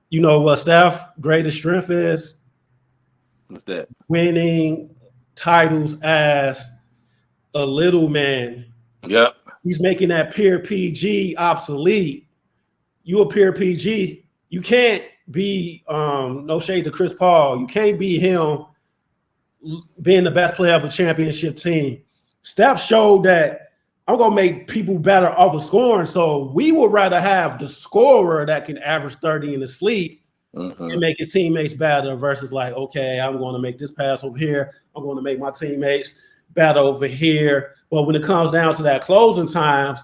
You know what Steph's greatest strength is? What's that? Winning titles as a little man. Yep. He's making that pure PG obsolete. You a pure PG. You can't be no shade to Chris Paul. You can't be him being the best player of a championship team. Steph showed that I'm gonna make people better off of scoring. So we would rather have the scorer that can average 30 in the sleep and make his teammates better versus like, okay, I'm going to make this pass over here. I'm going to make my teammates better over here. But when it comes down to that closing times,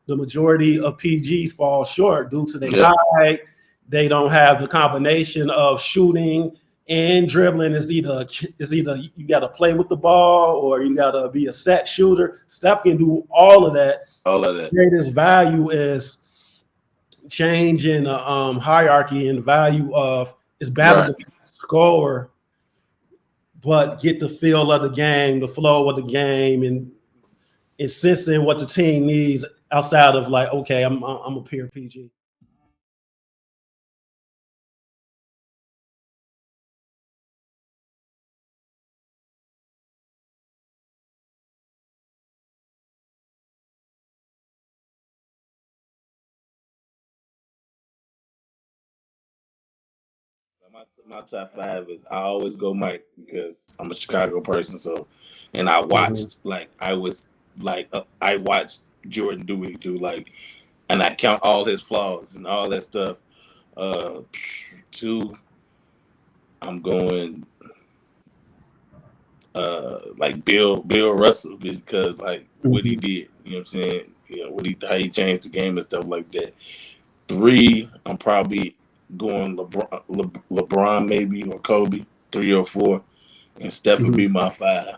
the majority of PGs fall short due to their height. They don't have the combination of shooting and dribbling. Is either you got to play with the ball or you got to be a set shooter. Steph can do all of that. All of that. Greatest value is changing the hierarchy and value of it's better to score, but get the feel of the game, the flow of the game, and sensing what the team needs outside of like, okay, I'm a pure PG. My top five is I always go Mike because I'm a Chicago person. So, and I Mm-hmm. watched I watched Jordan do what he do and I count all his flaws and all that stuff. Uh, Two, I'm going like Bill Russell because like what he Mm-hmm. did. You know what I'm saying? You know how he changed the game and stuff like that. Three, I'm probably going LeBron maybe or Kobe. 3 or 4, and Steph would Mm-hmm. be my 5. You know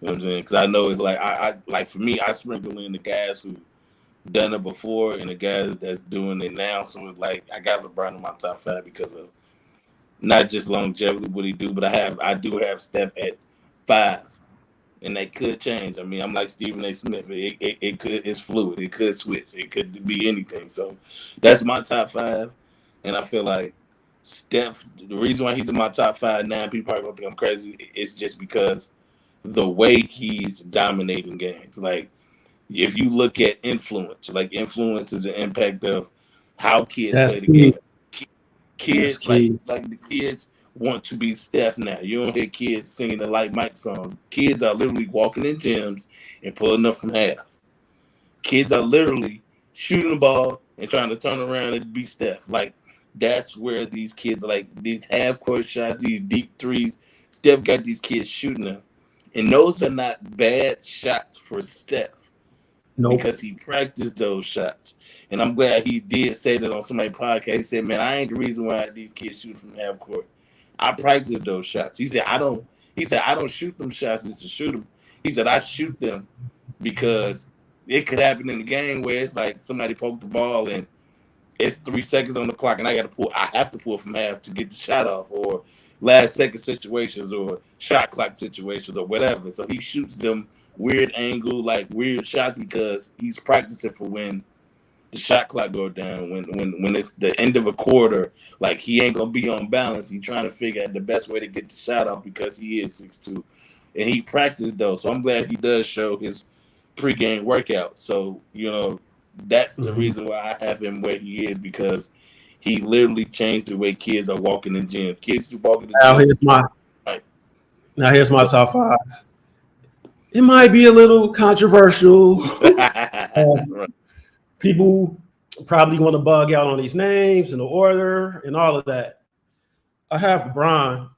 what I'm saying? Because I know it's like I like for me, I sprinkle in the guys who done it before and the guys that's doing it now. So it's like I got LeBron in my top 5 because of not just longevity, what he do, but I do have Steph at 5. And that could change. I mean, I'm like Stephen A. Smith. It could, it's fluid. It could switch. It could be anything. So that's my top 5. And I feel like Steph, the reason why he's in my top 5 now, people probably gonna think I'm crazy. It's just because the way he's dominating games. Like if you look at influence, like influence is an impact of how kids That's play the key. game. That's Kids key. like the kids want to be Steph now. You don't hear kids singing the Like Mike song. Kids are literally walking in gyms and pulling up from half. Kids are literally shooting the ball and trying to turn around and be Steph. Like that's where these kids like these half court shots, these deep threes. Steph got these kids shooting them, and those are not bad shots for Steph Nope. because he practiced those shots. And I'm glad he did say that on somebody's podcast. He said, "Man, I ain't the reason why these kids shoot from half court. I practiced those shots." He said, "I don't." He said, "I don't shoot them shots just to shoot them." He said, "I shoot them because it could happen in the game where it's like somebody poked the ball and it's 3 seconds on the clock and I have to pull from half to get the shot off, or last second situations or shot clock situations or whatever." So he shoots them weird angle, like weird shots because he's practicing for when the shot clock go down, when it's the end of a quarter, like he ain't gonna be on balance. He trying to figure out the best way to get the shot off because he is 6'2", and he practiced though. So I'm glad he does show his pregame workout. So that's the Mm-hmm. reason why I have him where he is because he literally changed the way kids are walking in gym. Kids who walk in the Now gym, here's my right? now here's my So, top 5. It might be a little controversial. right. People probably want to bug out on these names and the order and all of that. I have LeBron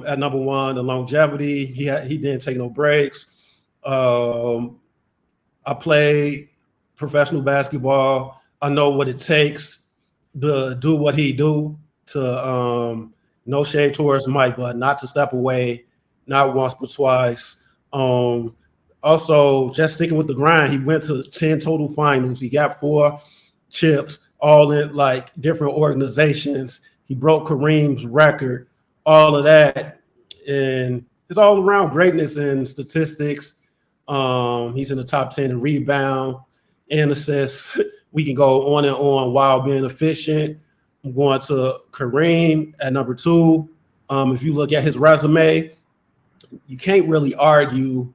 at number 1. The longevity. He didn't take no breaks. Um, I played professional basketball. I know what it takes to do what he do. To no shade towards Mike, but not to step away, not once but twice. Um, Also, just sticking with the grind, he went to 10 total finals. He got 4 chips, all in like different organizations. He broke Kareem's record, all of that, and it's all around greatness and statistics. He's in the top 10 in rebound and assists. We can go on and on while being efficient. I'm going to Kareem at number 2. If you look at his resume, you can't really argue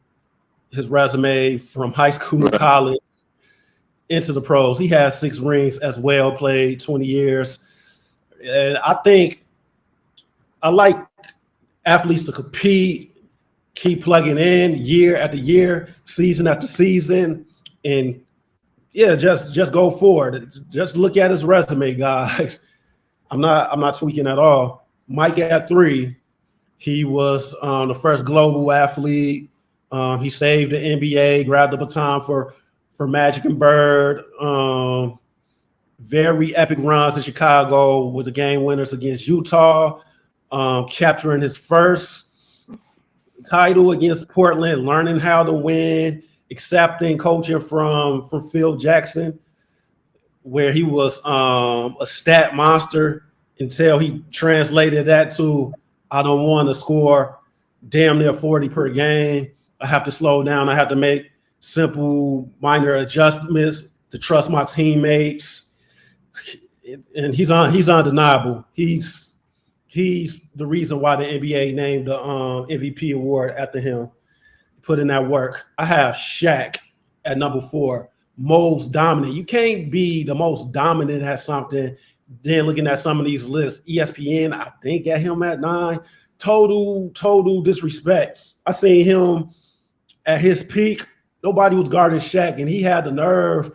his resume from high school, Right. college, into the pros. He has 6 rings as well, played 20 years. And I think I like athletes to compete, keep plugging in year after year, season after season, and yeah, just go forward. Just look at his resume, guys. I'm not tweaking at all. Mike at 3. He was the first global athlete. He saved the NBA, grabbed the baton for Magic and Bird. Very epic runs in Chicago with the game winners against Utah, capturing his first title against Portland, learning how to win, accepting coaching from Phil Jackson, where he was a stat monster until he translated that to I don't want to score damn near 40 per game. I have to slow down. I have to make simple minor adjustments to trust my teammates. And he's undeniable. He's the reason why the NBA named the MVP award after him. Put in that work. I have Shaq at number 4, most dominant. You can't be the most dominant at something. Then looking at some of these lists, ESPN, I think at him at 9. Total disrespect. I seen him at his peak. Nobody was guarding Shaq, and he had the nerve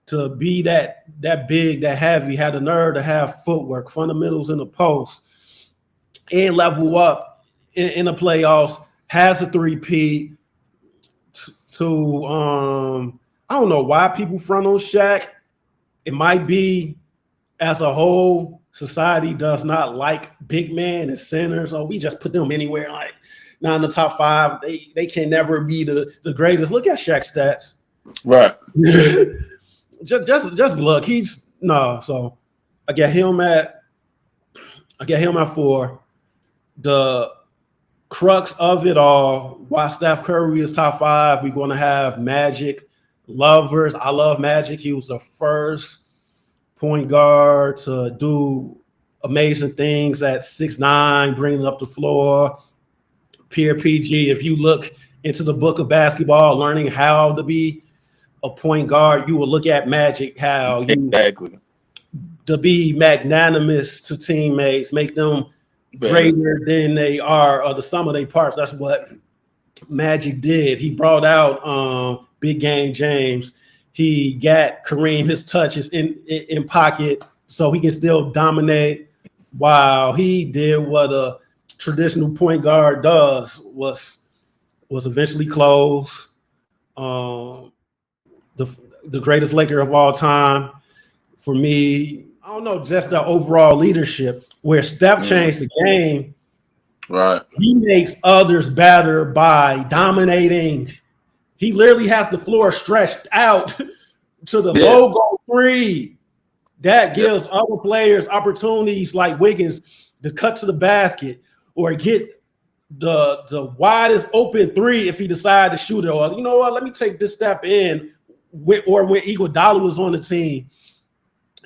to be that big, that heavy, had the nerve to have footwork, fundamentals in the post, and level up in the playoffs, has a 3-peat. To I don't know why people front on Shaq. It might be as a whole, society does not like big men and centers, so we just put them anywhere, like not in the top 5. They can never be the greatest. Look at Shaq's stats. Right. just look. He's no. So I get him at 4. The crux of it all, why Steph Curry is top 5, we're going to have Magic lovers. I love Magic. He was the first point guard to do amazing things at 6'9", bringing up the floor. Pure PG, if you look into the book of basketball, learning how to be a point guard, you will look at Magic, how you exactly to be magnanimous to teammates, make them greater than they are, or the sum of their parts. That's what Magic did. He brought out Big Game James. He got Kareem his touches in pocket so he can still dominate. While he did what a traditional point guard does, was eventually close. The greatest Laker of all time for me. I don't know, just the overall leadership where Steph changed the game. Right. He makes others better by dominating. He literally has the floor stretched out to the logo 3. That gives other players opportunities like Wiggins to cut to the basket or get the widest open 3 if he decides to shoot it. Or, you know what, let me take this step in. Or when Iguodala was on the team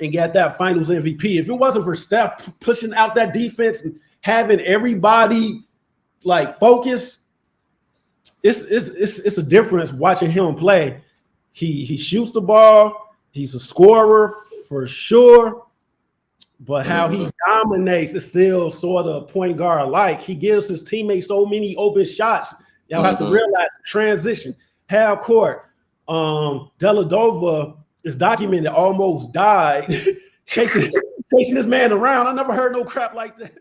and got that finals MVP. If it wasn't for Steph pushing out that defense and having everybody like focus, it's a difference watching him play. He shoots the ball. He's a scorer for sure. But how he dominates is still sort of point guard like. He gives his teammates so many open shots. Y'all have to realize transition, half court. Deladova is documented almost died chasing this man around. I never heard no crap like that.